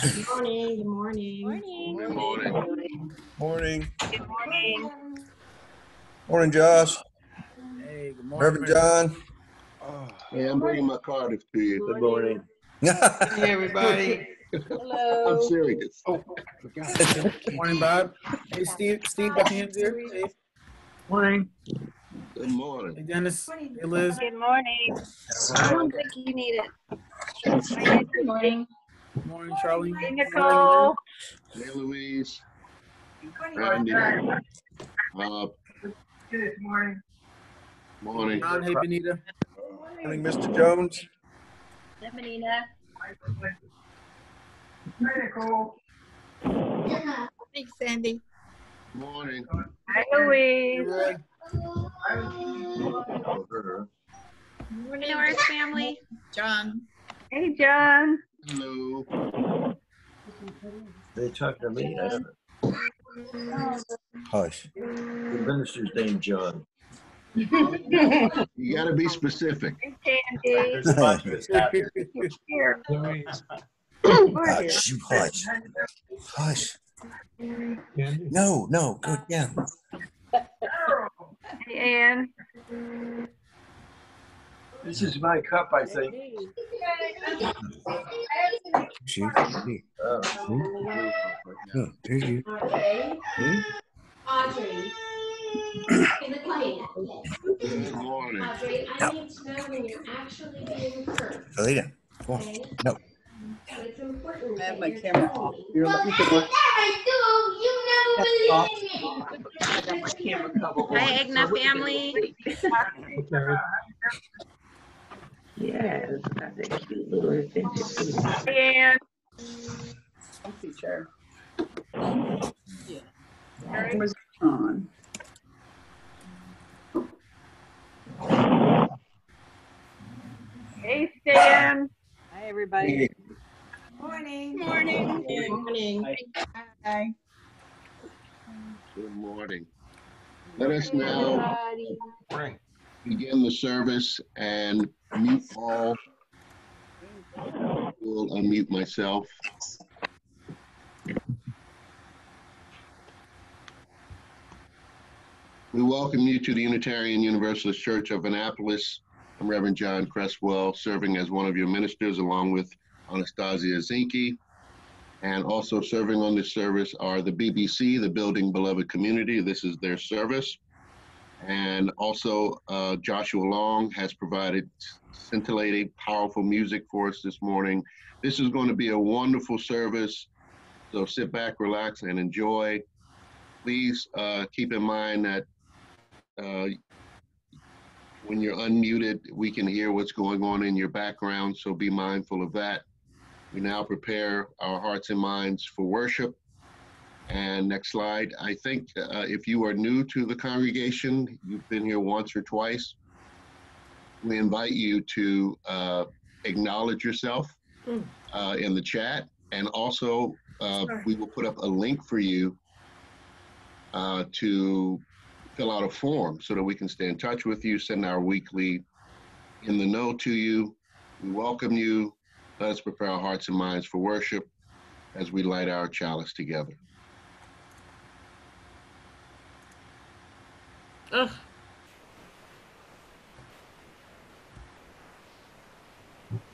Morning. Good morning. Morning. Good morning. Morning. Good morning. Morning, Josh. Hey, good morning. Reverend John. Hey, I'm bringing my card to you. Good morning. Hey, everybody. Hello. I'm serious. Oh, forgot. Good morning, Bob. Hey, Steve. Steve Buckingham's here. Hey. Morning. Good morning. Hey, Dennis. Hey, Liz. Good morning. I don't think you need it. Good morning. Good morning, Charlie. Hey, Nicole. Hey, Louise. Randy. Good morning. Morning. John. Hey, Benita. Morning, Mr. Jones. Hi, Menina. Hi, Nicole. Thanks, Sandy. Morning. Hi, Hey, Louise. Roy. Morning, Norris family. John. Hey, John. Hello. They talking to me? I don't know. Hush. The minister's name, John. You got to be specific. Hey, Sandy. There's a bunch of us out here. Here. Louise. Hush. You hush. Hush. No, go down. Hey, Ann. This is my cup, I think. She. Oh. No, there's you. Audrey, in the plane. Good morning. Audrey, I need to know when you're actually being hurt. Lay down. Come on. Okay? No. So it's important. I have that my you're camera telling off. me. You're looking for what? You never believe in me. I got my camera cover on. Hi, Egna family. Yes, that's a cute little adventure. Hey, Ann. Teacher. Yeah. Sorry. Camera's on. Hey, Stan. Hi, everybody. Morning. Morning. Good morning. Hi. Good morning. Let us now begin the service and mute all. We'll unmute myself. We welcome you to the Unitarian Universalist Church of Annapolis. I'm Reverend John Cresswell, serving as one of your ministers along with Anastasia Zinke. And also serving on this service are the BBC, the Building Beloved Community. This is their service. And also Joshua Long has provided scintillating, powerful music for us this morning. This is going to be a wonderful service. So sit back, relax, and enjoy. Please keep in mind that when you're unmuted, we can hear what's going on in your background, so be mindful of that. We now prepare our hearts and minds for worship. And next slide. I think if you are new to the congregation, you've been here once or twice, we invite you to acknowledge yourself in the chat. And also, we will put up a link for you to fill out a form so that we can stay in touch with you, send our weekly In the Know to you. We welcome you. Let us prepare our hearts and minds for worship as we light our chalice together.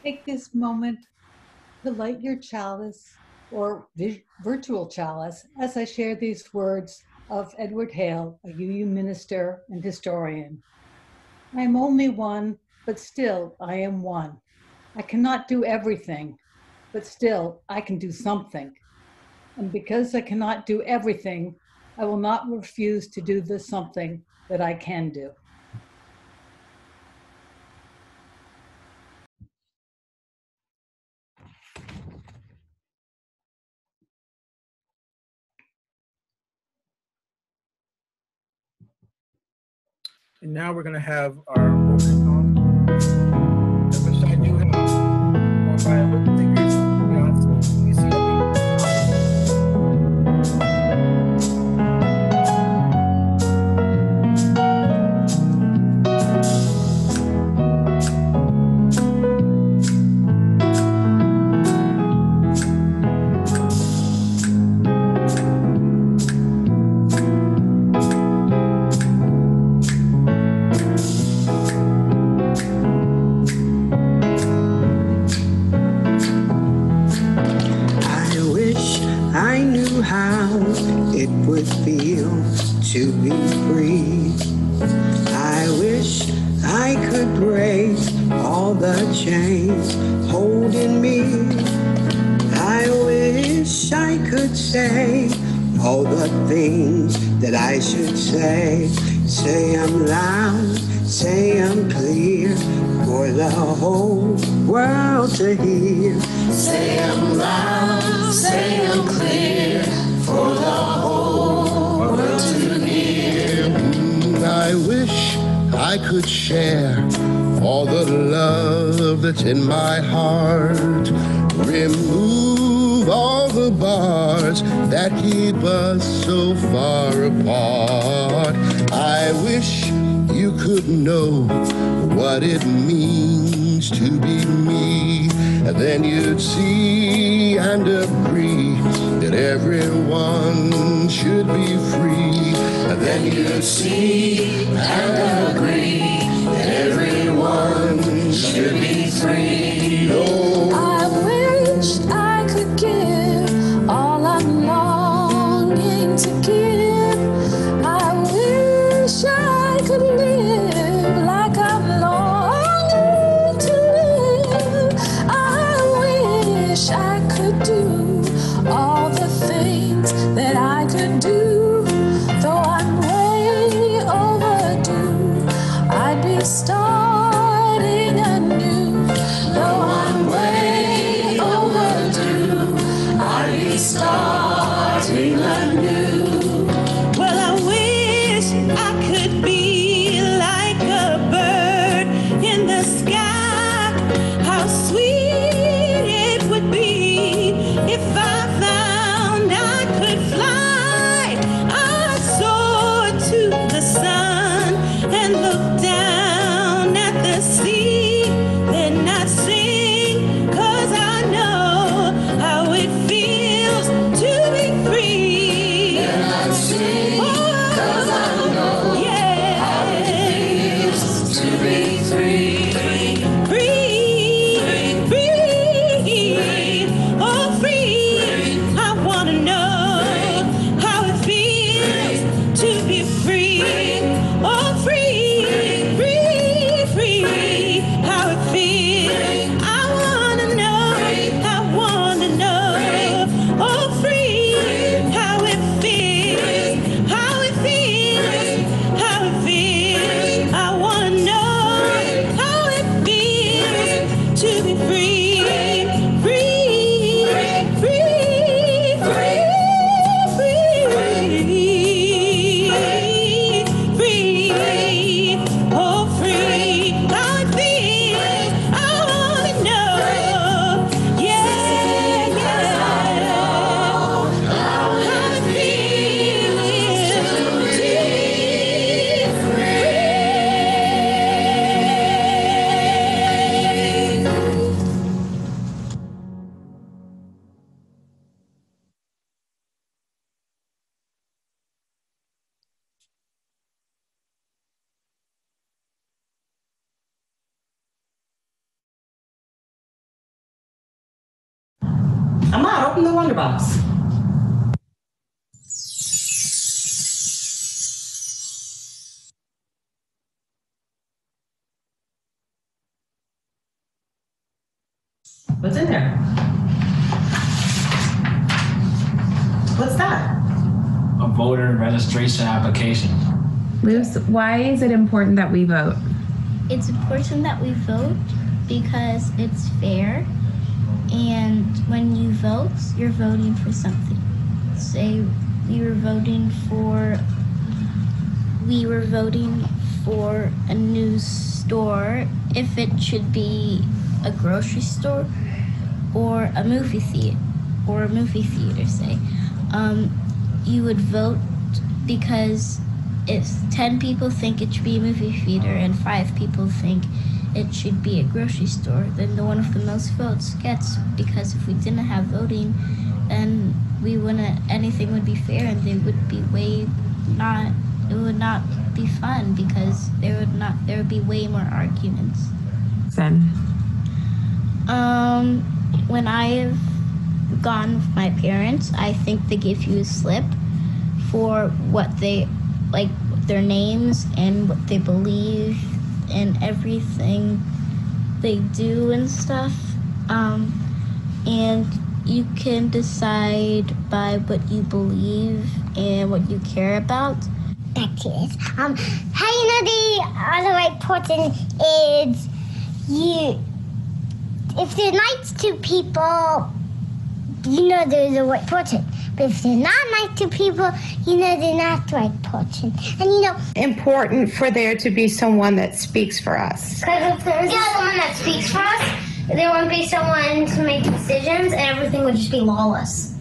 Take this moment to light your chalice or virtual chalice as I share these words of Edward Hale, a UU minister and historian. I am only one, but still I am one. I cannot do everything, but still I can do something. And because I cannot do everything, I will not refuse to do the something that I can do. And now we're going to have our opening song. I wish I knew how. Or by little fingers. You see to be free. I wish I could break all the chains holding me. I wish I could say all the things that I should say. Say I'm loud, say I'm clear for the whole world to hear. Say I'm loud, say I'm clear for the whole world to hear. I wish I could share all the love that's in my heart. Remove all the bars that keep us so far apart. I wish you could know what it means to be me. And then you'd see and agree that everyone should be free. And then you'd see and agree that everyone should be free. No. I wish I could give all I'm longing to give. I wish I could live like I'm longing to live. I wish I could do all the things that I could do. Though I'm way overdue, I'd be starting anew. Though I'm way overdue, I'd be starting anew. Well, I wish I could be like a bird in the sky. How sweet it would be if I found I could fly. I'd soar to the sun and look down at the sea. Then I'd sing, 'cause I know how it feels to be free. Then I'd sing, 'cause I know how it feels to be free. Free, free, oh free. I wanna know how it feels to be free. Oh free, free, free, how it feels. I wanna know, oh free, how it feels, how it feels, how it feels. I wanna know how it feels to be free, free, free, free, free, free, oh free, how it feels. I wanna know, yeah, how it feels to be free. I'm out. Open the Wonder Box. What's in there? What's that? A voter registration application. Luce, why is it important that we vote? It's important that we vote because it's fair, and when you vote, you're voting for something. Say we were voting for a new store, if it should be a grocery store or a movie theater, say. You would vote because if 10 people think it should be a movie theater and 5 people think it should be a grocery store, then the one with the most votes gets, because if we didn't have voting, then anything would be fair, and it would not be fun, because there would be way more arguments. Then? When I've gone with my parents, I think they give you a slip for what they like their names and what they believe and everything they do and stuff. And you can decide by what you believe and what you care about. That is. How you know the other right person is you. If they're nice to people, you know they're the right person. But if they're not nice to people, you know they're not the right person. And you know, important for there to be someone that speaks for us. because if there's someone that speaks for us, there won't be someone to make decisions, and everything would just be lawless.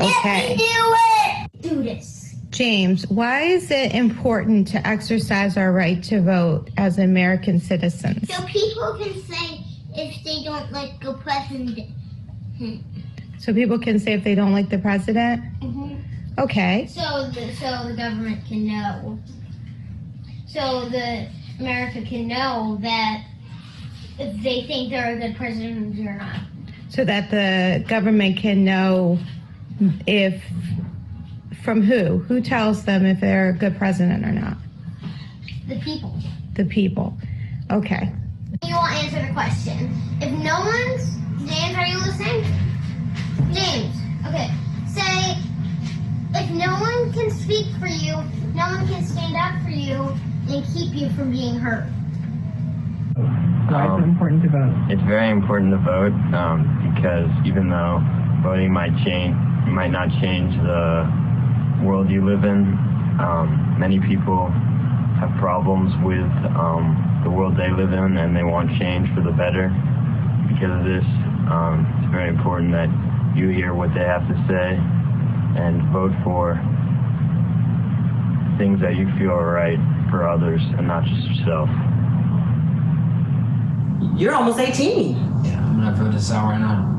Okay. If you do it, do this. James, why is it important to exercise our right to vote as American citizens? So people can say if they don't like the president. So people can say if they don't like the president? Mm-hmm. Okay. So the government can know. So the America can know that if they think they're a good president or not. So that the government can know if, from who? Who tells them if they're a good president or not? The people. The people. Okay. You will answer the question. If no one's... James, are you listening? James, okay. Say, if no one can speak for you, no one can stand up for you and keep you from being hurt. Why is it important to vote? It's very important to vote because even though voting might not change the world you live in, many people have problems with the world they live in, and they want change for the better. Because of this, it's very important that you hear what they have to say and vote for things that you feel are right for others and not just yourself. You're almost 18. Yeah, I'm gonna vote this out right now.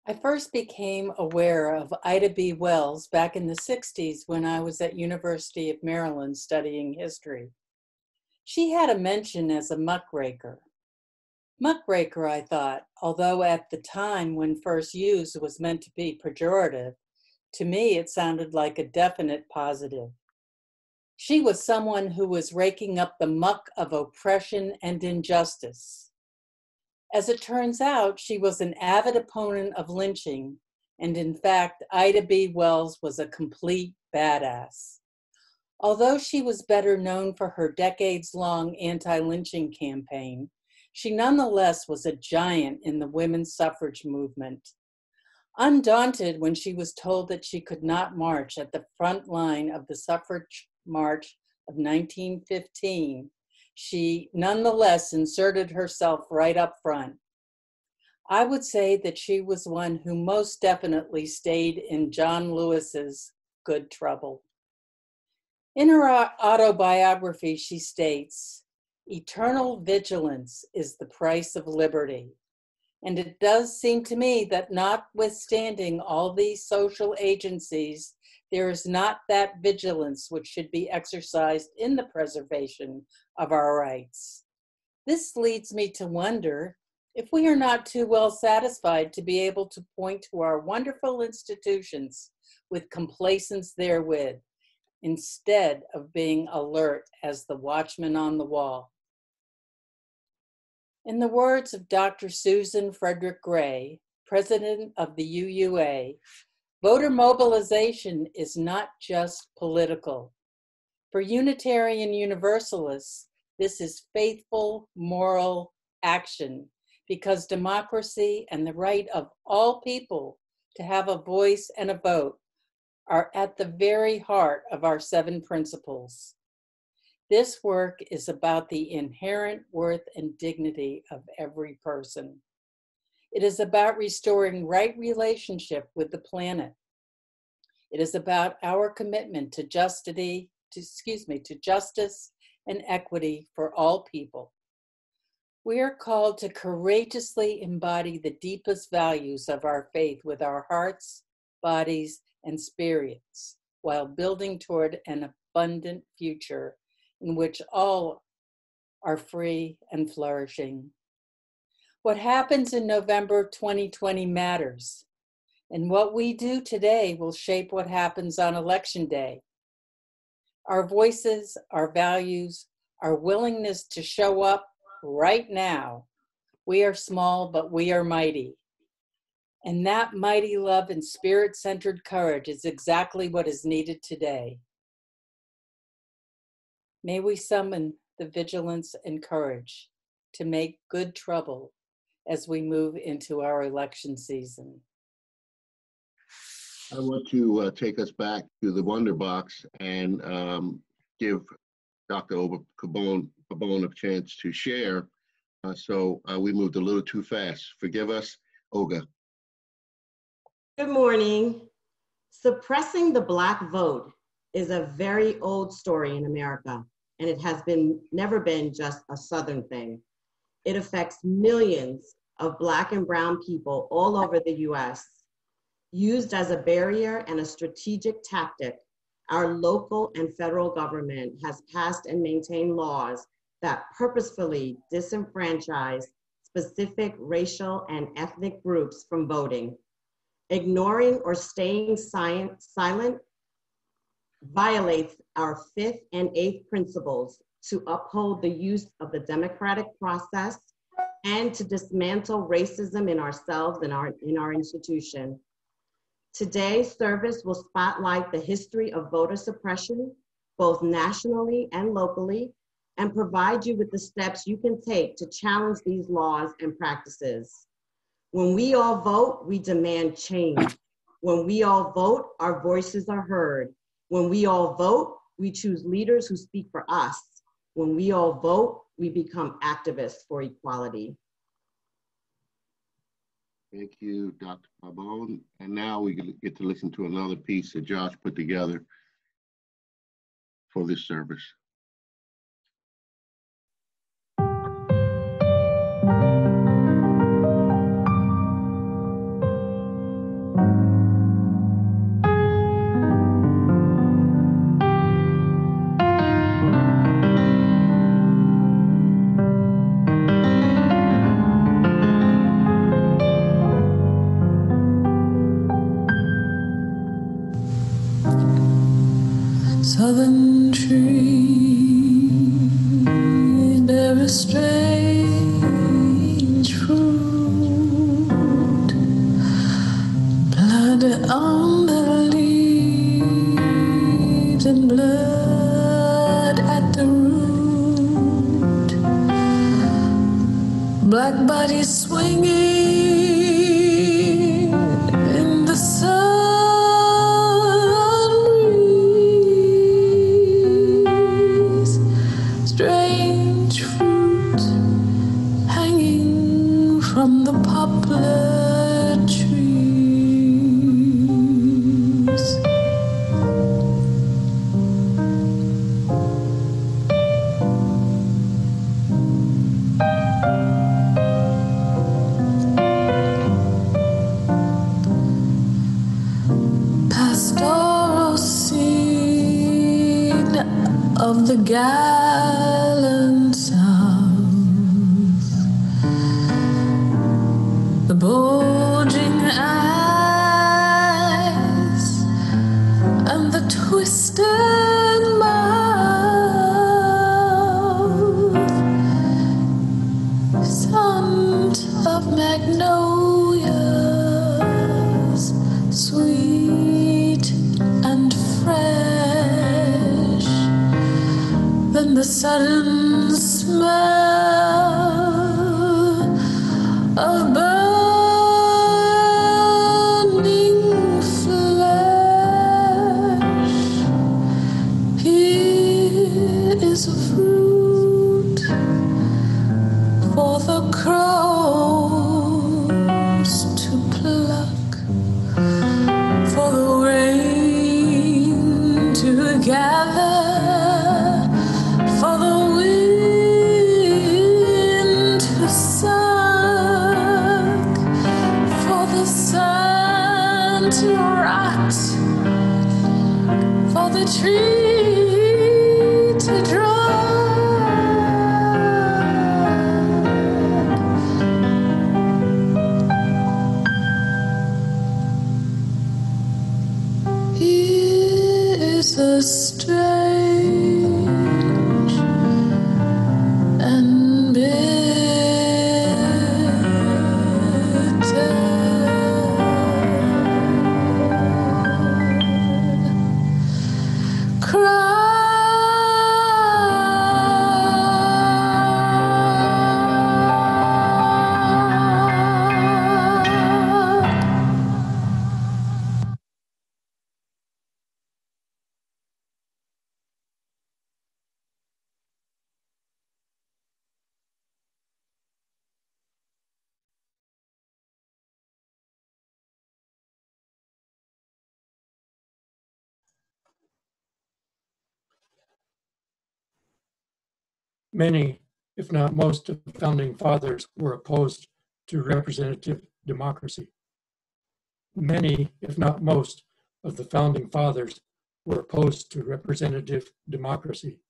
I first became aware of Ida B. Wells back in the 60s when I was at University of Maryland studying history. She had a mention as a muckraker. Muckraker, I thought, although at the time when first used was meant to be pejorative, to me it sounded like a definite positive. She was someone who was raking up the muck of oppression and injustice. As it turns out, she was an avid opponent of lynching, and in fact, Ida B. Wells was a complete badass. Although she was better known for her decades-long anti-lynching campaign, she nonetheless was a giant in the women's suffrage movement. Undaunted when she was told that she could not march at the front line of the suffrage march of 1915, she nonetheless inserted herself right up front. I would say that she was one who most definitely stayed in John Lewis's good trouble. In her autobiography, she states, "Eternal vigilance is the price of liberty." And it does seem to me that notwithstanding all these social agencies, there is not that vigilance which should be exercised in the preservation of our rights. This leads me to wonder if we are not too well satisfied to be able to point to our wonderful institutions with complacence therewith, instead of being alert as the watchman on the wall. In the words of Dr. Susan Frederick Gray, president of the UUA, voter mobilization is not just political. For Unitarian Universalists, this is faithful, moral action, because democracy and the right of all people to have a voice and a vote are at the very heart of our 7 principles. This work is about the inherent worth and dignity of every person. It is about restoring right relationship with the planet. It is about our commitment to justice and equity for all people. We are called to courageously embody the deepest values of our faith with our hearts, bodies, and spirits, while building toward an abundant future in which all are free and flourishing. What happens in November 2020 matters, and what we do today will shape what happens on Election Day. Our voices, our values, our willingness to show up right now. We are small, but we are mighty. And that mighty love and spirit-centered courage is exactly what is needed today. May we summon the vigilance and courage to make good trouble as we move into our election season. I want to take us back to the Wonder Box and give Dr. Cabone a chance to share. So we moved a little too fast. Forgive us, Olga. Good morning. Suppressing the Black vote is a very old story in America, and it has never been just a Southern thing. It affects millions of Black and brown people all over the US. Used as a barrier and a strategic tactic, our local and federal government has passed and maintained laws that purposefully disenfranchise specific racial and ethnic groups from voting. Ignoring or staying silent violates our 5th and 8th principles to uphold the use of the democratic process and to dismantle racism in ourselves and in our institution. Today's service will spotlight the history of voter suppression, both nationally and locally, and provide you with the steps you can take to challenge these laws and practices. When we all vote, we demand change. When we all vote, our voices are heard. When we all vote, we choose leaders who speak for us. When we all vote, we become activists for equality. Thank you, Dr. Cabone. And now we get to listen to another piece that Josh put together for this service. Southern trees bear a strange fruit, blood on the leaves and blood at the root, black bodies swinging in the sun. Strange fruit hanging from the poplar trees. Pastoral scene of the gallant South, the bulging eyes and the twisted mouth, scent of magnolias, sweet and fresh. Then the sudden smell of burning flesh. Here is a fruit for the crows to pluck, for the rain to gather, for the wind to a tree to dry. Here is a strange and Many, if not most, of the founding fathers were opposed to representative democracy. Many, if not most, of the founding fathers were opposed to representative democracy.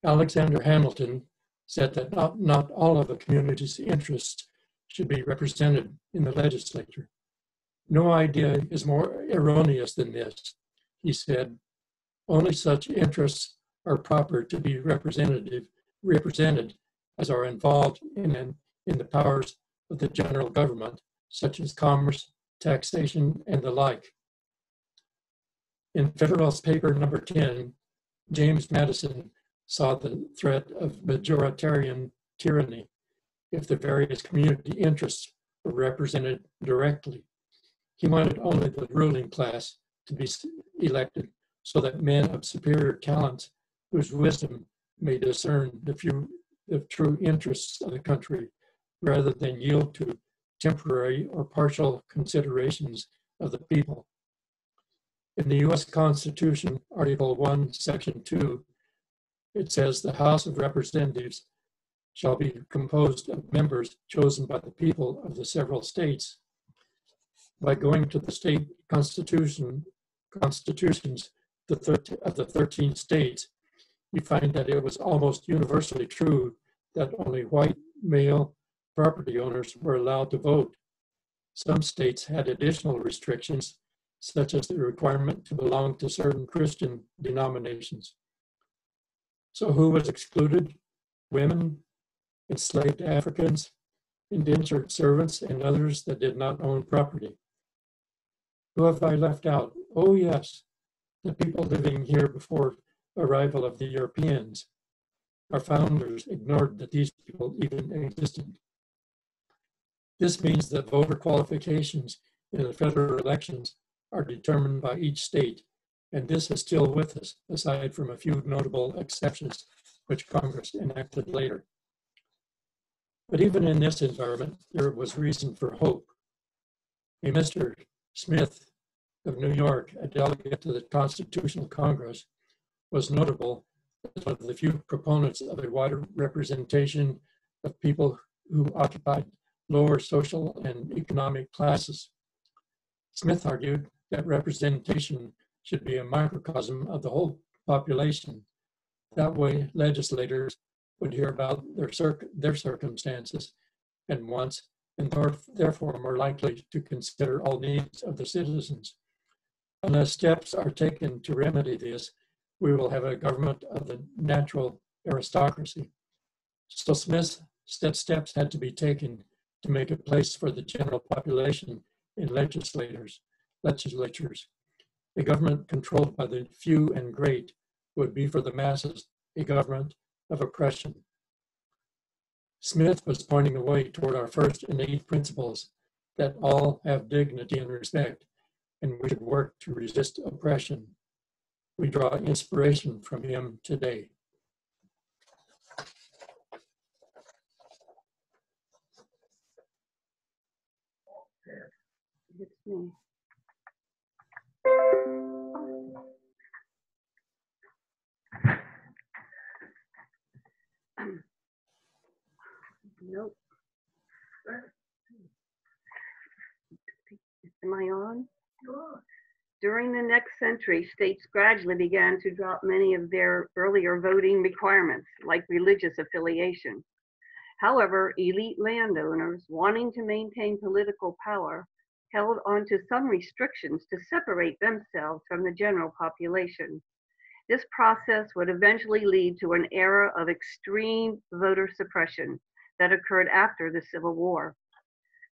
Alexander Hamilton said that not all of a community's interests should be represented in the legislature. No idea is more erroneous than this. He said, only such interests are proper to be represented as are involved in the powers of the general government, such as commerce, taxation, and the like. In Federalist Paper number 10, James Madison saw the threat of majoritarian tyranny if the various community interests were represented directly. He wanted only the ruling class to be elected so that men of superior talents whose wisdom may discern the true interests of the country rather than yield to temporary or partial considerations of the people. In the U.S. Constitution, Article 1, Section 2, it says the House of Representatives shall be composed of members chosen by the people of the several states. By going to the state constitutions of the 13 states, you find that it was almost universally true that only white male property owners were allowed to vote. Some states had additional restrictions, such as the requirement to belong to certain Christian denominations. So who was excluded? Women, enslaved Africans, indentured servants, and others that did not own property. Who have I left out? Oh yes, the people living here before arrival of the Europeans. Our founders ignored that these people even existed. This means that voter qualifications in the federal elections are determined by each state, and this is still with us, aside from a few notable exceptions which Congress enacted later. But even in this environment, there was reason for hope. A Mr. Smith of New York, a delegate to the Constitutional Congress, was notable as one of the few proponents of a wider representation of people who occupied lower social and economic classes. Smith argued that representation should be a microcosm of the whole population. That way, legislators would hear about their circumstances and wants, and therefore more likely to consider all needs of the citizens. Unless steps are taken to remedy this, we will have a government of the natural aristocracy. So Smith said steps had to be taken to make a place for the general population in legislatures. A government controlled by the few and great would be for the masses a government of oppression. Smith was pointing the way toward our first innate principles that all have dignity and respect, and we should work to resist oppression. We draw inspiration from him today. It's me. Nope. Am I on? During the next century, states gradually began to drop many of their earlier voting requirements, like religious affiliation. However, elite landowners wanting to maintain political power held on to some restrictions to separate themselves from the general population. This process would eventually lead to an era of extreme voter suppression that occurred after the Civil War.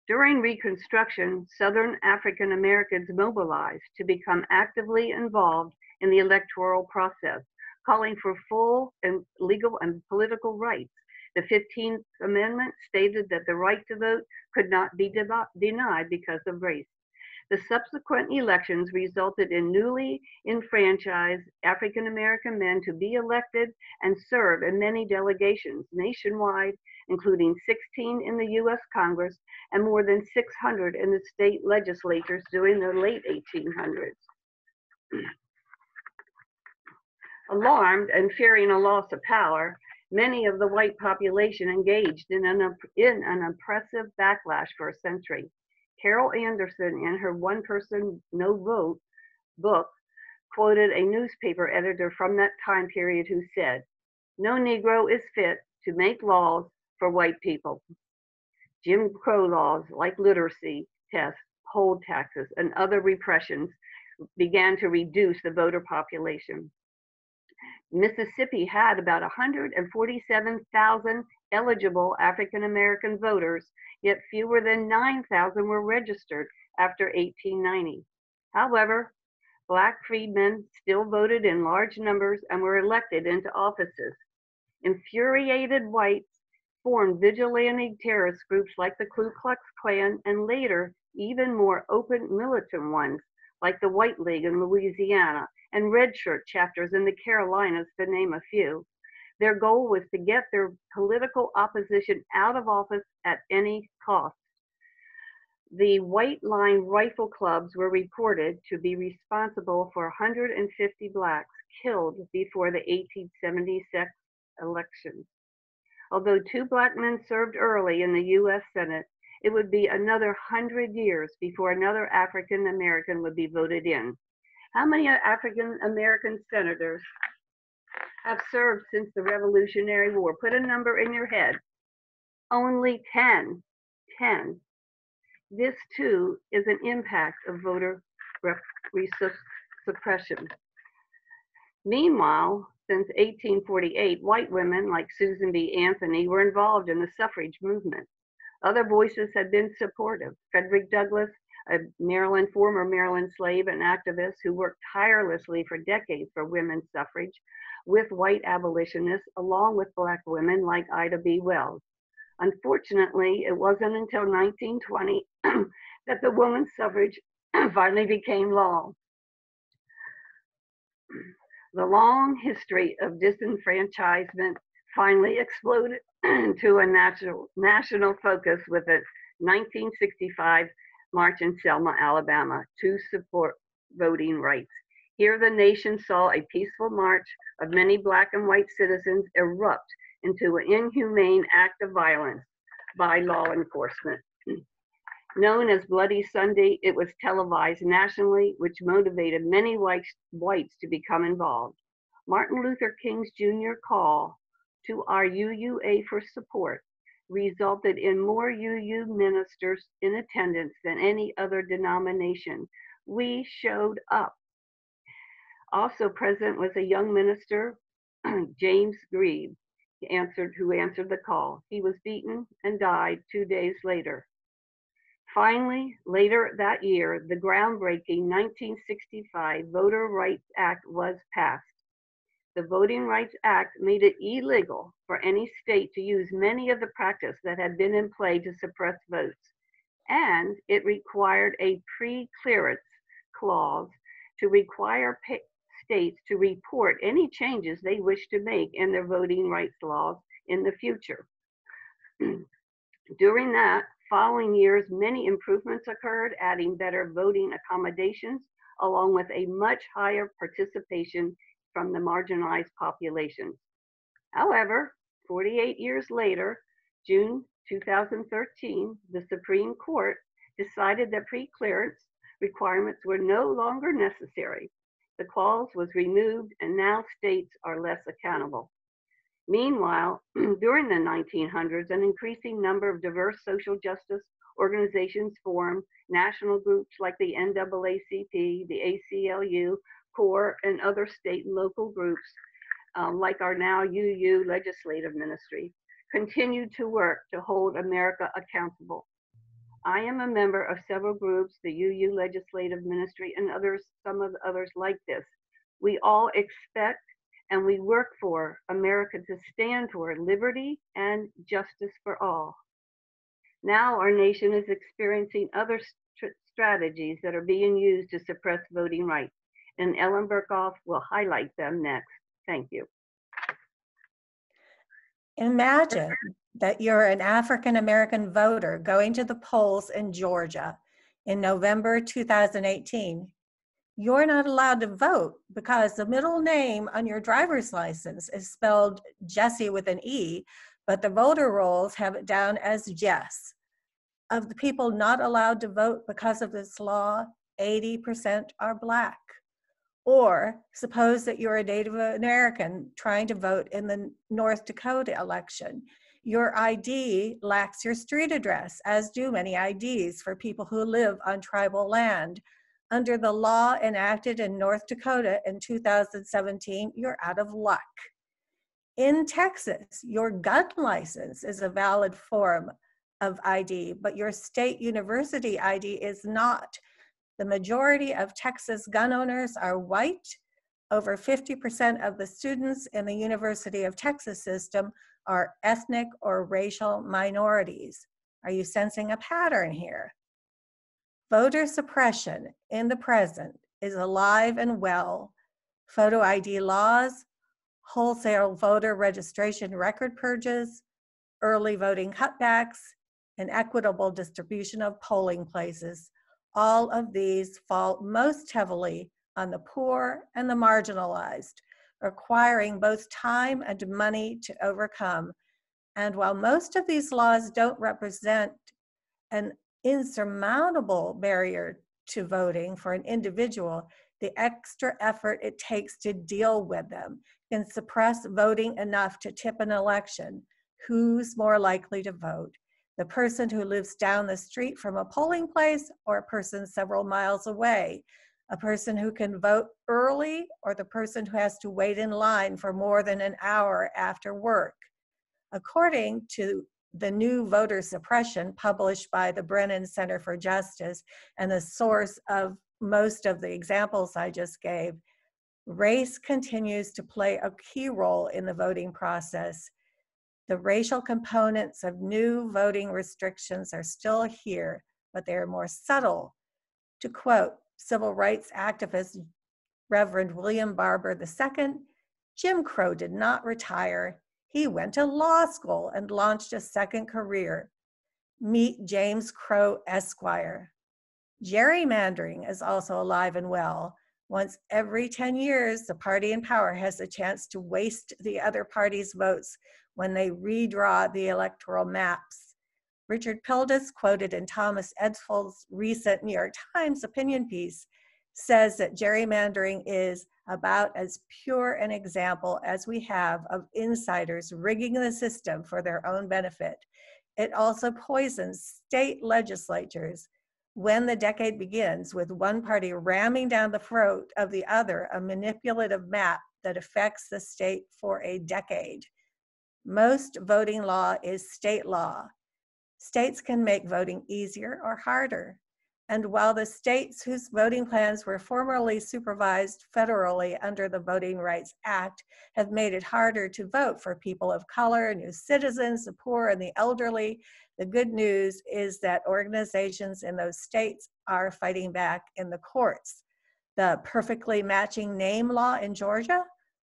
During Reconstruction, Southern African Americans mobilized to become actively involved in the electoral process, calling for full and legal and political rights. The 15th Amendment stated that the right to vote could not be denied because of race. The subsequent elections resulted in newly enfranchised African American men to be elected and serve in many delegations nationwide, including 16 in the U.S. Congress and more than 600 in the state legislatures during the late 1800s. Alarmed and fearing a loss of power, many of the white population engaged in an oppressive backlash for a century. Carol Anderson, in her One Person, No Vote book, quoted a newspaper editor from that time period who said, "No Negro is fit to make laws for white people." Jim Crow laws like literacy tests, poll taxes, and other repressions began to reduce the voter population. Mississippi had about 147,000 eligible African American voters, yet fewer than 9,000 were registered after 1890. However, Black freedmen still voted in large numbers and were elected into offices. Infuriated whites formed vigilante terrorist groups like the Ku Klux Klan and later even more open militant ones like the White League in Louisiana and red shirt chapters in the Carolinas, to name a few. Their goal was to get their political opposition out of office at any cost. The White Line Rifle Clubs were reported to be responsible for 150 Blacks killed before the 1876 elections. Although 2 Black men served early in the U.S. Senate, it would be another 100 years before another African American would be voted in. How many African American senators have served since the Revolutionary War? Put a number in your head. Only 10. 10. This too is an impact of voter suppression. Meanwhile, since 1848, white women like Susan B. Anthony were involved in the suffrage movement. Other voices had been supportive. Frederick Douglass, a former Maryland slave and activist who worked tirelessly for decades for women's suffrage with white abolitionists, along with Black women like Ida B. Wells. Unfortunately, it wasn't until 1920 that the women's suffrage finally became law. The long history of disenfranchisement finally exploded into a national focus with a 1965 march in Selma, Alabama, to support voting rights. Here, the nation saw a peaceful march of many Black and white citizens erupt into an inhumane act of violence by law enforcement. Known as Bloody Sunday, it was televised nationally, which motivated many whites to become involved. Martin Luther King's Jr. call to our UUA for support resulted in more UU ministers in attendance than any other denomination. We showed up. Also present was a young minister, James Grieve, who answered the call. He was beaten and died 2 days later. Finally, later that year, the groundbreaking 1965 Voter Rights Act was passed. The Voting Rights Act made it illegal for any state to use many of the practices that had been in play to suppress votes, and it required a pre-clearance clause to require states to report any changes they wish to make in their voting rights laws in the future. During that following years, many improvements occurred, adding better voting accommodations, along with a much higher participation from the marginalized populations. However, 48 years later, June 2013, the Supreme Court decided that pre-clearance requirements were no longer necessary. The clause was removed and now states are less accountable. Meanwhile, during the 1900s, an increasing number of diverse social justice organizations formed, national groups like the NAACP, the ACLU, CORE, and other state and local groups, like our now UU legislative ministry, continued to work to hold America accountable. I am a member of several groups, the UU legislative ministry, and others, some of the others like this. We all expect and we work for America to stand for liberty and justice for all. Now our nation is experiencing other strategies that are being used to suppress voting rights, and Ellen Berkoff will highlight them next. Thank you. Imagine that you're an African-American voter going to the polls in Georgia in November 2018. You're not allowed to vote because the middle name on your driver's license is spelled Jesse with an E, but the voter rolls have it down as Jess. Of the people not allowed to vote because of this law, 80% are Black. Or suppose that you're a Native American trying to vote in the North Dakota election. Your ID lacks your street address, as do many IDs for people who live on tribal land. Under the law enacted in North Dakota in 2017, you're out of luck. In Texas, your gun license is a valid form of ID, but your state university ID is not. The majority of Texas gun owners are white. Over 50% of the students in the University of Texas system are ethnic or racial minorities. Are you sensing a pattern here? Voter suppression in the present is alive and well. Photo ID laws, wholesale voter registration record purges, early voting cutbacks, and equitable distribution of polling places. All of these fall most heavily on the poor and the marginalized, requiring both time and money to overcome. And while most of these laws don't represent an insurmountable barrier to voting for an individual, the extra effort it takes to deal with them can suppress voting enough to tip an election. Who's more likely to vote? The person who lives down the street from a polling place or a person several miles away? A person who can vote early or the person who has to wait in line for more than an hour after work? According to the new voter suppression published by the Brennan Center for Justice and the source of most of the examples I just gave, race continues to play a key role in the voting process. The racial components of new voting restrictions are still here, but they are more subtle. To quote civil rights activist Reverend William Barber II, Jim Crow did not retire. He went to law school and launched a second career. Meet James Crow Esquire. Gerrymandering is also alive and well. Once every 10 years, the party in power has a chance to waste the other party's votes when they redraw the electoral maps. Richard Pildes, quoted in Thomas Edsfull's recent New York Times opinion piece, says that gerrymandering is about as pure an example as we have of insiders rigging the system for their own benefit. It also poisons state legislatures when the decade begins with one party ramming down the throat of the other a manipulative map that affects the state for a decade. Most voting law is state law. States can make voting easier or harder. And while the states whose voting plans were formerly supervised federally under the Voting Rights Act have made it harder to vote for people of color, new citizens, the poor, and the elderly, the good news is that organizations in those states are fighting back in the courts. The perfectly matching name law in Georgia,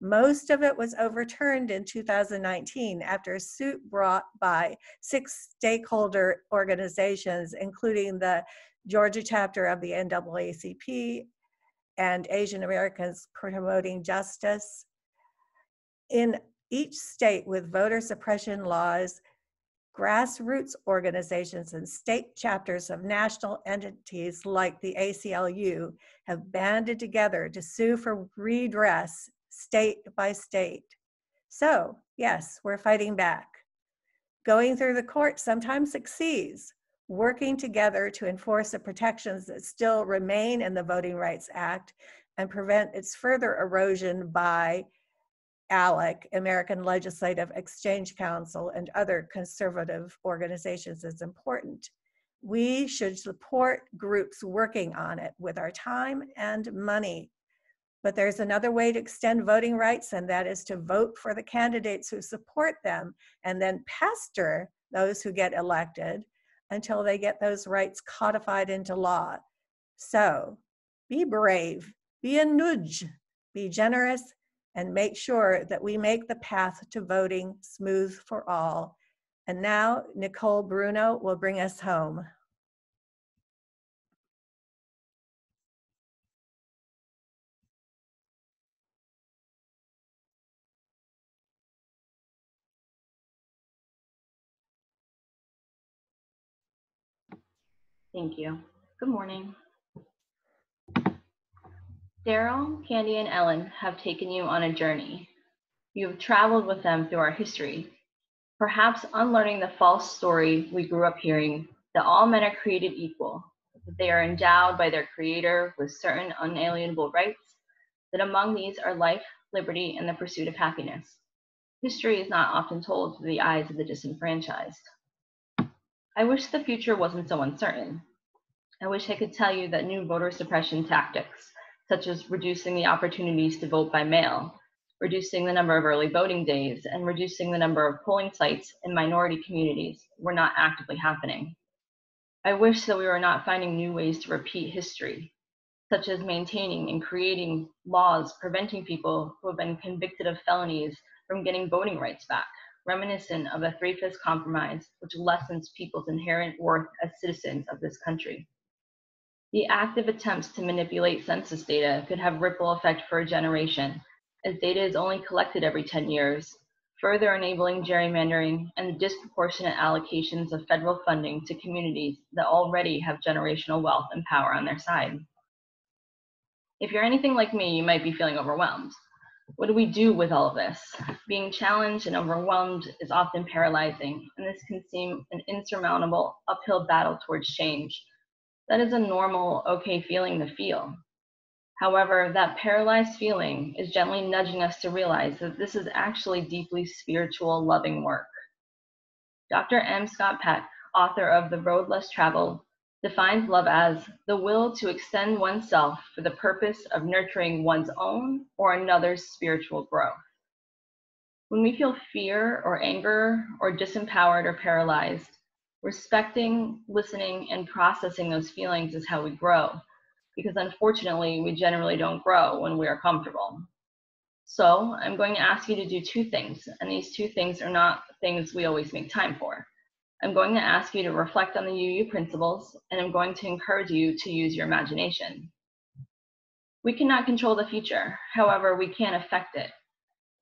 most of it was overturned in 2019 after a suit brought by 6 stakeholder organizations, including the Georgia chapter of the NAACP and Asian Americans Promoting Justice. In each state with voter suppression laws, grassroots organizations and state chapters of national entities like the ACLU have banded together to sue for redress state by state. So, yes, we're fighting back. Going through the court sometimes succeeds, working together to enforce the protections that still remain in the Voting Rights Act and prevent its further erosion by ALEC, American Legislative Exchange Council, and other conservative organizations is important. We should support groups working on it with our time and money. But there's another way to extend voting rights, and that is to vote for the candidates who support them and then pester those who get elected until they get those rights codified into law. So be brave, be a nudge, be generous, and make sure that we make the path to voting smooth for all. And now Nicole Bruno will bring us home. Thank you. Good morning. Daryl, Candy, and Ellen have taken you on a journey. You have traveled with them through our history, perhaps unlearning the false story we grew up hearing that all men are created equal, that they are endowed by their creator with certain unalienable rights, that among these are life, liberty, and the pursuit of happiness. History is not often told through the eyes of the disenfranchised. I wish the future wasn't so uncertain. I wish I could tell you that new voter suppression tactics, such as reducing the opportunities to vote by mail, reducing the number of early voting days, and reducing the number of polling sites in minority communities, were not actively happening. I wish that we were not finding new ways to repeat history, such as maintaining and creating laws preventing people who have been convicted of felonies from getting voting rights back, reminiscent of the Three-Fifths Compromise, which lessens people's inherent worth as citizens of this country. The active attempts to manipulate census data could have ripple effect for a generation, as data is only collected every 10 years, further enabling gerrymandering and the disproportionate allocations of federal funding to communities that already have generational wealth and power on their side. If you're anything like me, you might be feeling overwhelmed. What do we do with all of this? Being challenged and overwhelmed is often paralyzing, and this can seem an insurmountable uphill battle towards change. That is a normal, okay feeling to feel. However, that paralyzed feeling is gently nudging us to realize that this is actually deeply spiritual, loving work. Dr. M. Scott Peck, author of The Road Less Traveled, defines love as the will to extend oneself for the purpose of nurturing one's own or another's spiritual growth. When we feel fear or anger or disempowered or paralyzed, respecting, listening, and processing those feelings is how we grow, because unfortunately, we generally don't grow when we are comfortable. So I'm going to ask you to do two things, and these two things are not things we always make time for. I'm going to ask you to reflect on the UU principles, and I'm going to encourage you to use your imagination. We cannot control the future, however, we can affect it.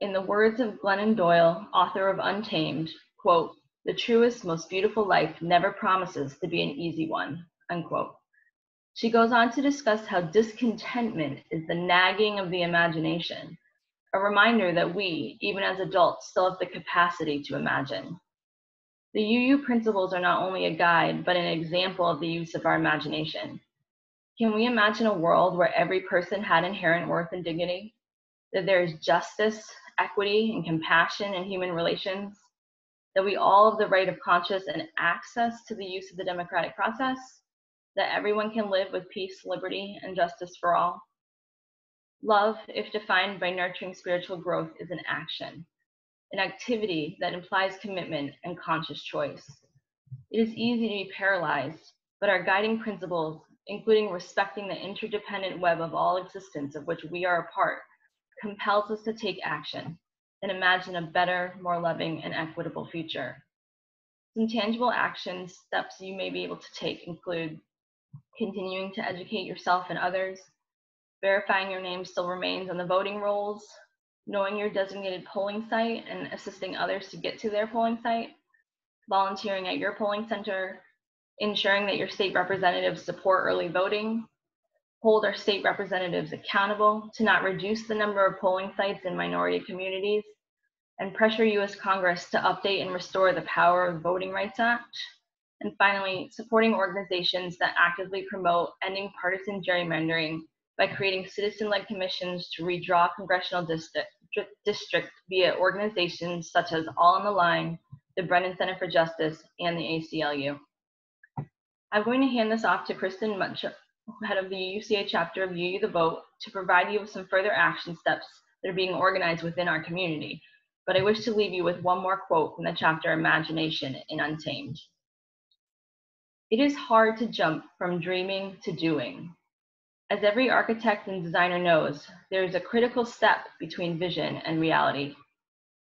In the words of Glennon Doyle, author of Untamed, quote, "The truest, most beautiful life never promises to be an easy one," unquote. She goes on to discuss how discontentment is the nagging of the imagination, a reminder that we, even as adults, still have the capacity to imagine. The UU principles are not only a guide, but an example of the use of our imagination. Can we imagine a world where every person had inherent worth and dignity? That there is justice, equity, and compassion in human relations? That we all have the right of conscience and access to the use of the democratic process? That everyone can live with peace, liberty, and justice for all? Love, if defined by nurturing spiritual growth, is an action, an activity that implies commitment and conscious choice. It is easy to be paralyzed, but our guiding principles, including respecting the interdependent web of all existence of which we are a part, compels us to take action and imagine a better, more loving, and equitable future. Some tangible actions, steps you may be able to take include continuing to educate yourself and others, verifying your name still remains on the voting rolls, knowing your designated polling site and assisting others to get to their polling site, volunteering at your polling center, ensuring that your state representatives support early voting, hold our state representatives accountable to not reduce the number of polling sites in minority communities, and pressure U.S. Congress to update and restore the Power of Voting Rights Act. And finally, supporting organizations that actively promote ending partisan gerrymandering by creating citizen-led commissions to redraw congressional districts via organizations such as All on the Line, the Brennan Center for Justice, and the ACLU. I'm going to hand this off to Kristen Mutcher, head of the UUCA chapter of UU the Vote, to provide you with some further action steps that are being organized within our community. But I wish to leave you with one more quote from the chapter Imagination in Untamed. It is hard to jump from dreaming to doing. As every architect and designer knows, there is a critical step between vision and reality.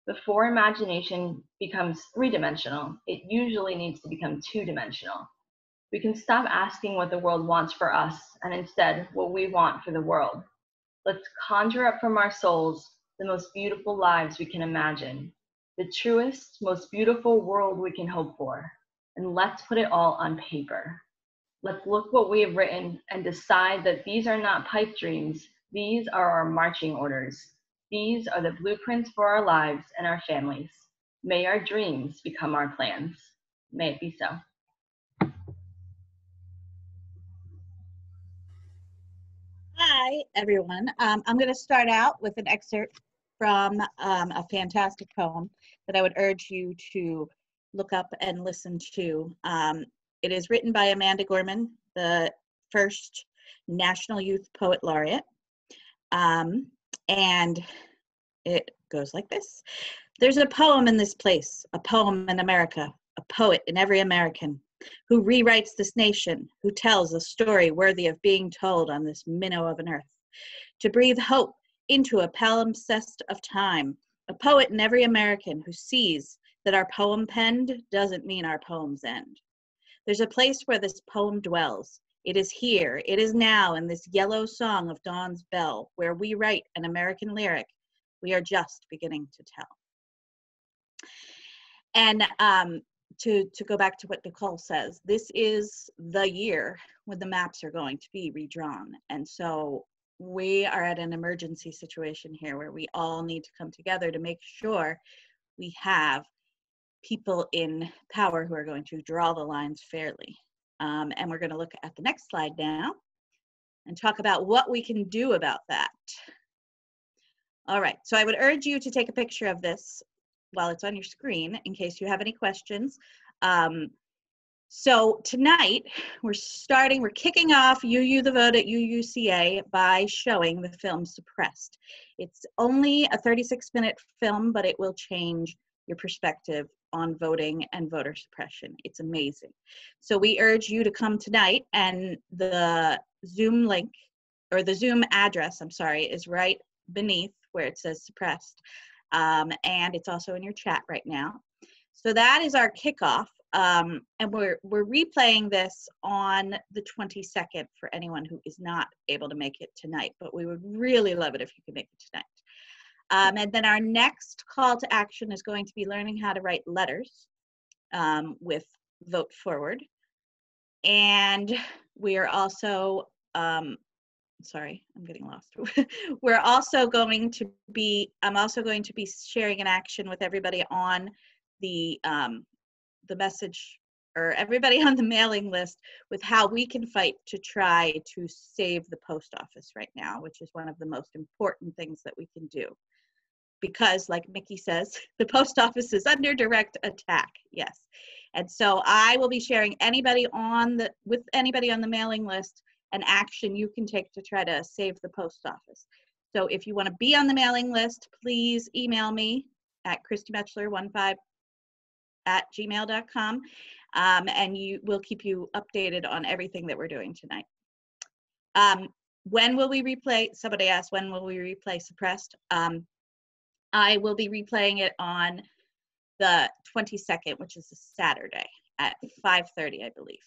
Before imagination becomes three-dimensional, it usually needs to become two-dimensional. We can stop asking what the world wants for us and instead what we want for the world. Let's conjure up from our souls the most beautiful lives we can imagine, the truest, most beautiful world we can hope for, and let's put it all on paper. Let's look what we have written and decide that these are not pipe dreams, these are our marching orders. These are the blueprints for our lives and our families. May our dreams become our plans. May it be so. Hi, everyone. I'm going to start out with an excerpt from a fantastic poem that I would urge you to look up and listen to. It is written by Amanda Gorman, the first National Youth Poet Laureate. And it goes like this. There's a poem in this place, a poem in America, a poet in every American, who rewrites this nation, who tells a story worthy of being told on this minnow of an earth, to breathe hope into a palimpsest of time, a poet in every American who sees that our poem penned doesn't mean our poems end. There's a place where this poem dwells. It is here, it is now, in this yellow song of dawn's bell, where we write an American lyric we are just beginning to tell. And to go back to what Nicole says, this is the year when the maps are going to be redrawn. And so we are at an emergency situation here where we all need to come together to make sure we have people in power who are going to draw the lines fairly. And we're going to look at the next slide now and talk about what we can do about that. All right, so I would urge you to take a picture of this while it's on your screen in case you have any questions. So tonight we're kicking off UU the Vote at UUCA by showing the film Suppressed. It's only a 36-minute film, but it will change your perspective on voting and voter suppression. It's amazing. So we urge you to come tonight, and the Zoom link, or the Zoom address, I'm sorry, is right beneath where it says Suppressed. And it's also in your chat right now. So that is our kickoff. And we're replaying this on the 22nd for anyone who is not able to make it tonight, but we would really love it if you could make it tonight. And then our next call to action is going to be learning how to write letters with Vote Forward. And we are also, sorry, I'm getting lost. We're also going to be, I'm also going to be sharing an action with everybody on the message, or everybody on the mailing list, with how we can fight to try to save the post office right now, which is one of the most important things that we can do. Because like Mickey says, the post office is under direct attack, yes. And so I will be sharing with anybody on the mailing list an action you can take to try to save the post office. So if you want to be on the mailing list, please email me at christymetchler15@gmail.com, and we'll keep you updated on everything that we're doing tonight. When will we replay? Somebody asked, when will we replay Suppressed? I will be replaying it on the 22nd, which is a Saturday at 5:30, I believe.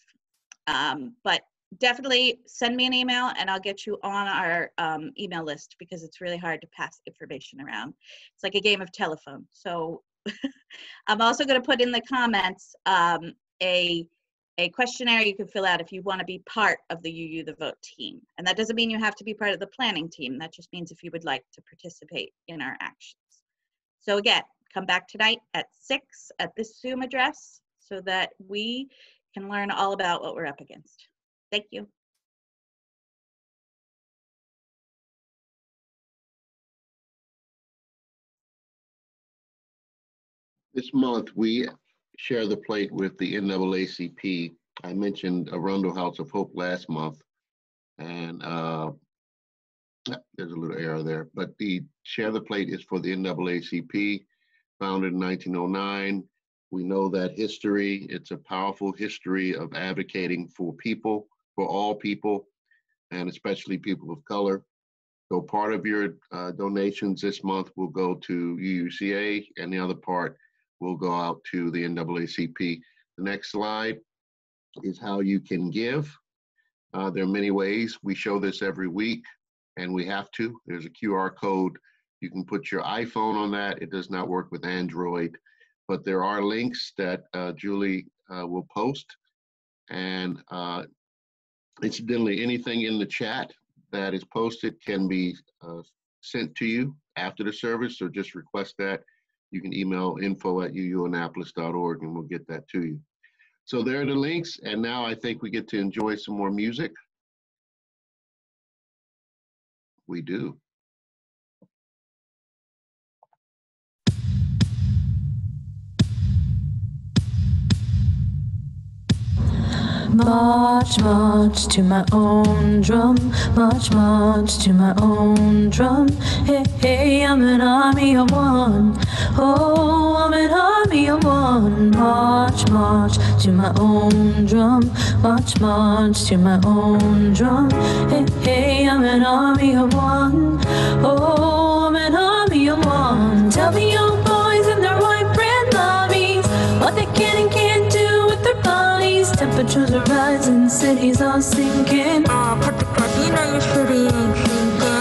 But definitely send me an email and I'll get you on our email list, because it's really hard to pass information around. It's like a game of telephone. So I'm also going to put in the comments a questionnaire you can fill out if you want to be part of the UU the Vote team. And that doesn't mean you have to be part of the planning team. That just means if you would like to participate in our actions. So again, come back tonight at 6 at this Zoom address so that we can learn all about what we're up against. Thank you. This month, we share the plate with the NAACP. I mentioned Arundel House of Hope last month, and there's a little error there, but the Share the Plate is for the NAACP, founded in 1909. We know that history, it's a powerful history of advocating for people, for all people, and especially people of color. So part of your donations this month will go to UUCA, and the other part will go out to the NAACP. The next slide is how you can give. There are many ways. We show this every week, and we have to. There's a QR code. You can put your iPhone on that. It does not work with Android, but there are links that Julie will post. And incidentally, anything in the chat that is posted can be sent to you after the service, so just request that. You can email info@uuannapolis.org and we'll get that to you. So there are the links, and now I think we get to enjoy some more music. We do. March, march to my own drum. March, march to my own drum. Hey, hey, I'm an army of one. Oh, I'm an army of one. March, march to my own drum. March, march to my own drum. Hey, hey, I'm an army of one. Oh, I'm an army of one. Tell the young boys in their white brand lobbies what they can and can't do with their bodies. Temperatures are rising, cities are sinking.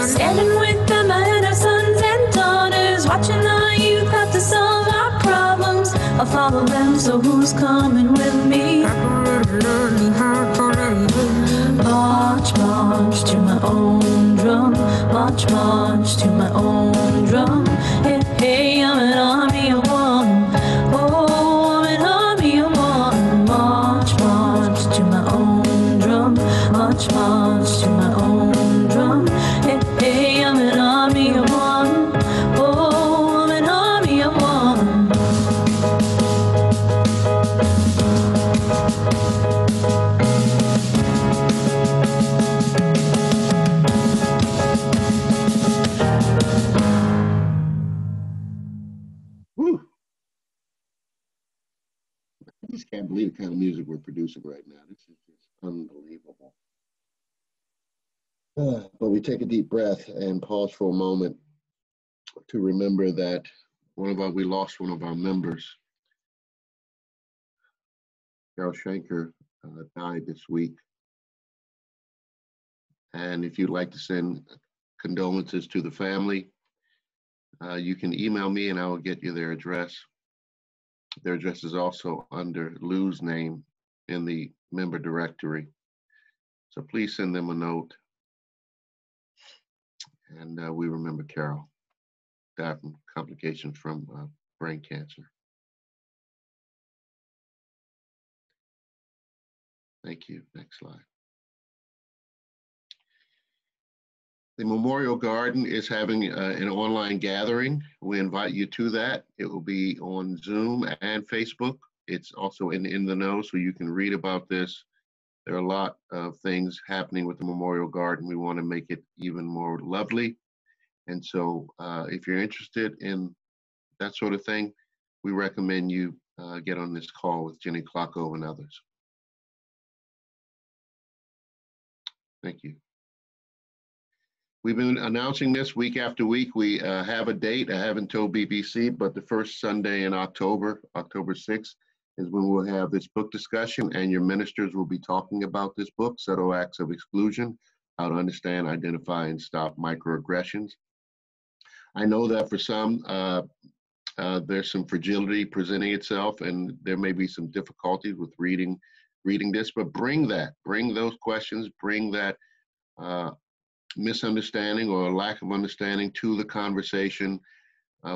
Standing with them and our sons and daughters, watching our youth have to solve our problems. I'll follow them, so who's coming with me? March, march to my own drum. March, march to my own drum. Hey, hey, I'm an army of one. Oh, I'm an army of one. March, march to my own drum. March, march to my own drum. Hey, hey, I'm an army of one. Oh, I'm an army of one. Whew. I just can't believe the kind of music we're producing right now. This is just unbelievable. But we take a deep breath and pause for a moment to remember that we lost one of our members. Carol Schenker died this week. And if you'd like to send condolences to the family, you can email me and I will get you their address. Their address is also under Lou's name in the member directory. So please send them a note. And we remember Carol died from complications from brain cancer. Thank you. Next slide. The Memorial Garden is having an online gathering. We invite you to that. It will be on Zoom and Facebook. It's also in the know, so you can read about this. There are a lot of things happening with the Memorial Garden. We want to make it even more lovely. And so if you're interested in that sort of thing, we recommend you get on this call with Jenny Klockow and others. Thank you. We've been announcing this week after week. We have a date. I haven't told BBC, but the first Sunday in October, October 6th, is when we'll have this book discussion, and your ministers will be talking about this book, Subtle Acts of Exclusion, How to Understand, Identify, and Stop Microaggressions. I know that for some, there's some fragility presenting itself, and there may be some difficulties with reading this, but bring those questions, bring that misunderstanding or lack of understanding to the conversation.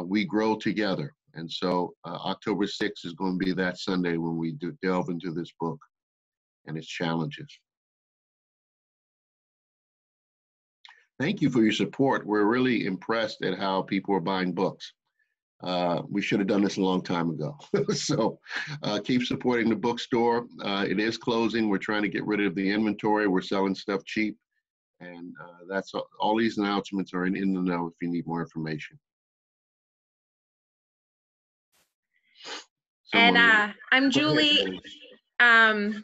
We grow together. And so October 6th is going to be that Sunday when we delve into this book and its challenges. Thank you for your support. We're really impressed at how people are buying books. We should have done this a long time ago. So keep supporting the bookstore. It is closing. We're trying to get rid of the inventory. We're selling stuff cheap. And that's all these announcements are in the know if you need more information. And I'm Julie, and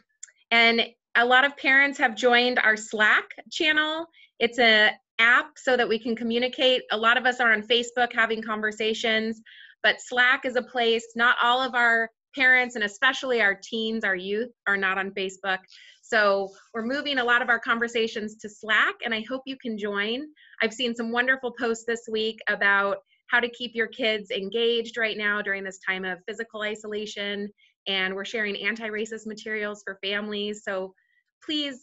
a lot of parents have joined our Slack channel. It's an app so that we can communicate. A lot of us are on Facebook having conversations, but Slack is a place. Not all of our parents, and especially our teens, our youth, are not on Facebook. So we're moving a lot of our conversations to Slack, and I hope you can join. I've seen some wonderful posts this week about how to keep your kids engaged right now during this time of physical isolation, and we're sharing anti-racist materials for families. So please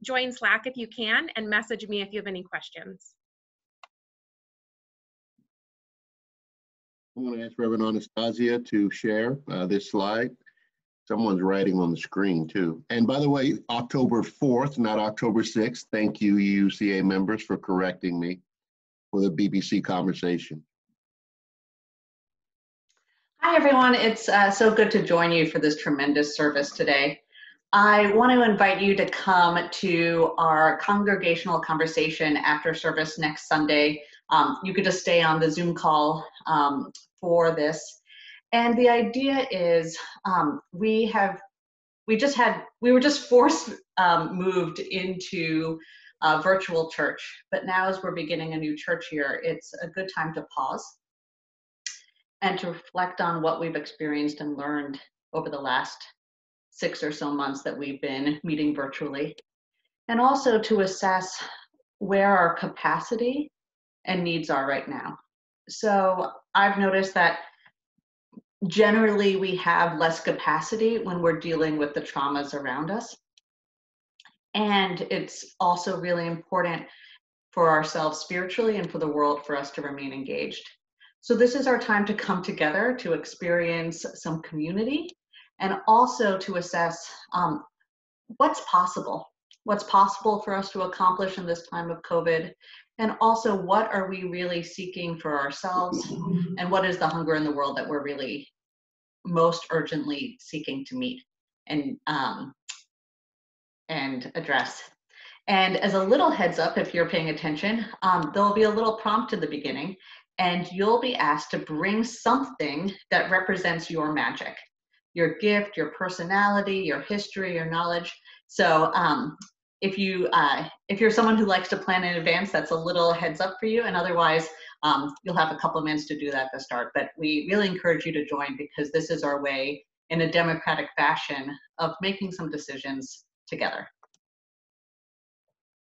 join Slack if you can, and message me if you have any questions. I want to ask Reverend Anastasia to share this slide. Someone's writing on the screen too. And by the way, October 4th, not October 6th. Thank you, UUCA members, for correcting me for the BBC conversation. Hi, everyone. It's so good to join you for this tremendous service today. I want to invite you to come to our congregational conversation after service next Sunday. You could just stay on the Zoom call for this. And the idea is we were just forced moved into virtual church, but now as we're beginning a new church year, it's a good time to pause and to reflect on what we've experienced and learned over the last 6 or so months that we've been meeting virtually, and also to assess where our capacity and needs are right now. So I've noticed that generally we have less capacity when we're dealing with the traumas around us. And it's also really important for ourselves spiritually and for the world for us to remain engaged. So this is our time to come together to experience some community and also to assess what's possible for us to accomplish in this time of COVID, and also what are we really seeking for ourselves, and what is the hunger in the world that we're really most urgently seeking to meet and address. And as a little heads up, if you're paying attention, there'll be a little prompt in the beginning, and you'll be asked to bring something that represents your magic, your gift, your personality, your history, your knowledge. So if you're someone who likes to plan in advance, that's a little heads up for you. And otherwise, you'll have a couple of minutes to do that at the start. But we really encourage you to join, because this is our way in a democratic fashion of making some decisions together.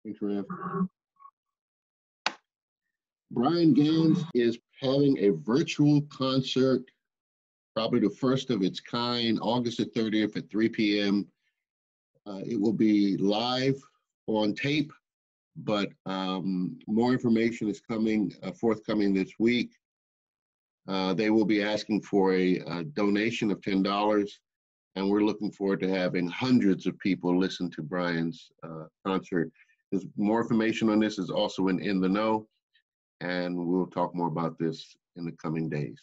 Thanks, Rev. Brian Gans is having a virtual concert, probably the first of its kind, August the 30th at 3 p.m. It will be live on tape, but more information is forthcoming this week. They will be asking for a donation of $10, and we're looking forward to having hundreds of people listen to Brian's concert. There's more information on this is also in the know, and we'll talk more about this in the coming days.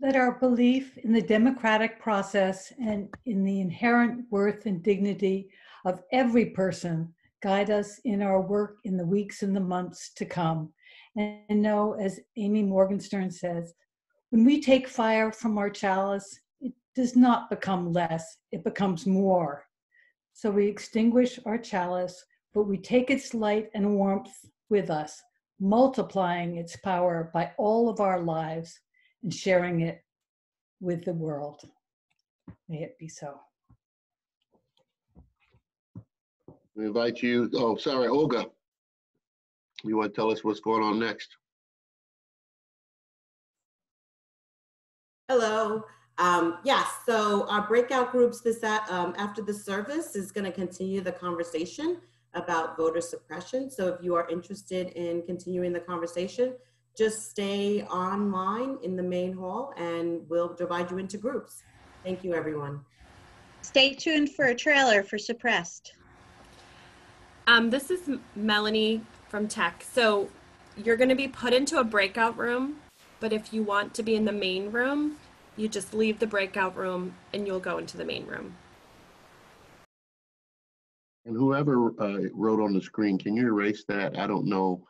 Let our belief in the democratic process and in the inherent worth and dignity of every person guide us in our work in the weeks and the months to come. And know, as Amy Morgenstern says, when we take fire from our chalice, it does not become less, it becomes more. So we extinguish our chalice, but we take its light and warmth with us, multiplying its power by all of our lives and sharing it with the world. May it be so. We invite you, oh, sorry, Olga. You want to tell us what's going on next? Hello. Yes, so our breakout groups after the service is going to continue the conversation about voter suppression. So if you are interested in continuing the conversation, just stay online in the main hall and we'll divide you into groups. Thank you, everyone. Stay tuned for a trailer for Suppressed. This is Melanie from Tech. So you're going to be put into a breakout room, but if you want to be in the main room, you just leave the breakout room and you'll go into the main room. And whoever wrote on the screen, can you erase that? I don't know.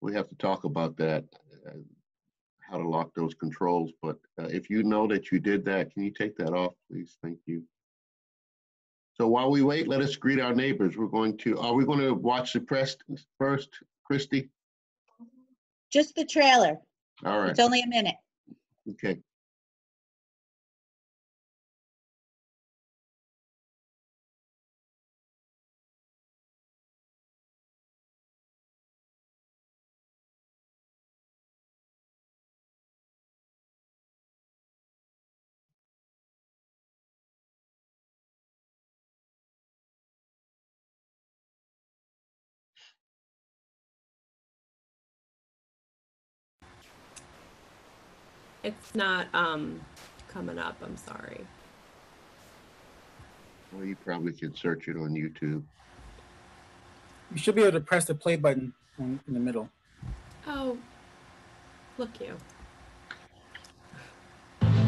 We have to talk about that, how to lock those controls. But if you know that you did that, can you take that off, please? Thank you. So while we wait, let us greet our neighbors. Are we going to watch Suppressed first, Christy? Just the trailer. All right. It's only a minute. Okay. It's not coming up, I'm sorry. Well, you probably could search it on YouTube. You should be able to press the play button in the middle. Oh, look you.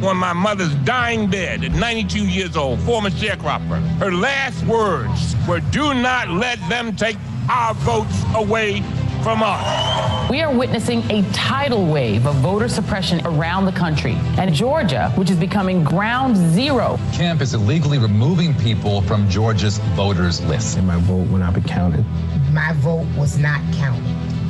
On my mother's dying bed at 92 years old, former sharecropper, her last words were, "Do not let them take our votes away from us." We are witnessing a tidal wave of voter suppression around the country. And Georgia, which is becoming ground zero. Camp is illegally removing people from Georgia's voters list. And my vote will not be counted. My vote was not counted.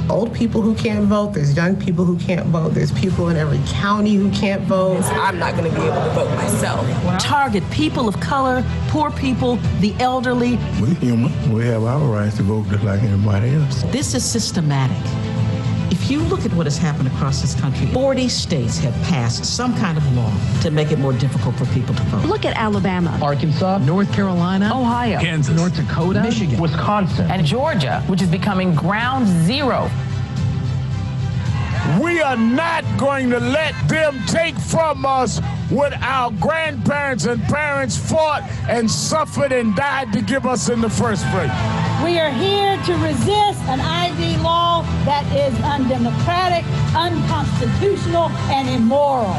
Old people who can't vote, there's young people who can't vote, there's people in every county who can't vote. I'm not going to be able to vote myself. Target people of color, poor people, the elderly. We're human. We have our rights to vote just like anybody else. This is systematic. If you look at what has happened across this country, 40 states have passed some kind of law to make it more difficult for people to vote. Look at Alabama, Arkansas, North Carolina, Ohio, Kansas, North Dakota, Michigan, Wisconsin, and Georgia, which is becoming ground zero. We are not going to let them take from us what our grandparents and parents fought and suffered and died to give us in the first place. We are here to resist an ID law that is undemocratic, unconstitutional, and immoral.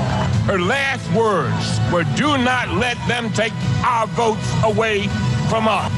Her last words were, "Do not let them take our votes away from us."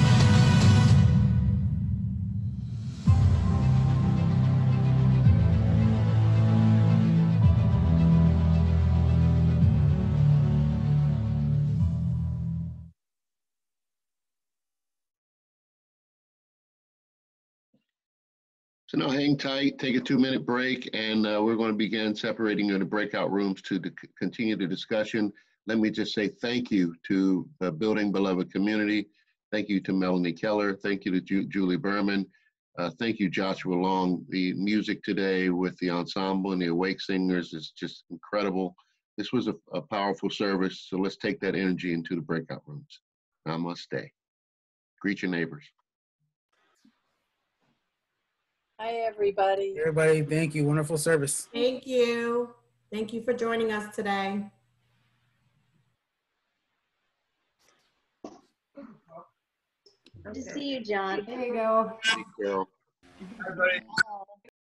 So now hang tight, take a 2-minute break, and we're going to begin separating you into breakout rooms to continue the discussion. Let me just say thank you to the Building Beloved community. Thank you to Melanie Keller. Thank you to Julie Berman. Thank you, Joshua Long. The music today with the ensemble and the Awake Singers is just incredible. This was a powerful service, so let's take that energy into the breakout rooms. Namaste. Greet your neighbors. Hi, everybody. Everybody, thank you. Wonderful service. Thank you. Thank you for joining us today. Good to see you, John. There you go. Thank you, Carol. Everybody.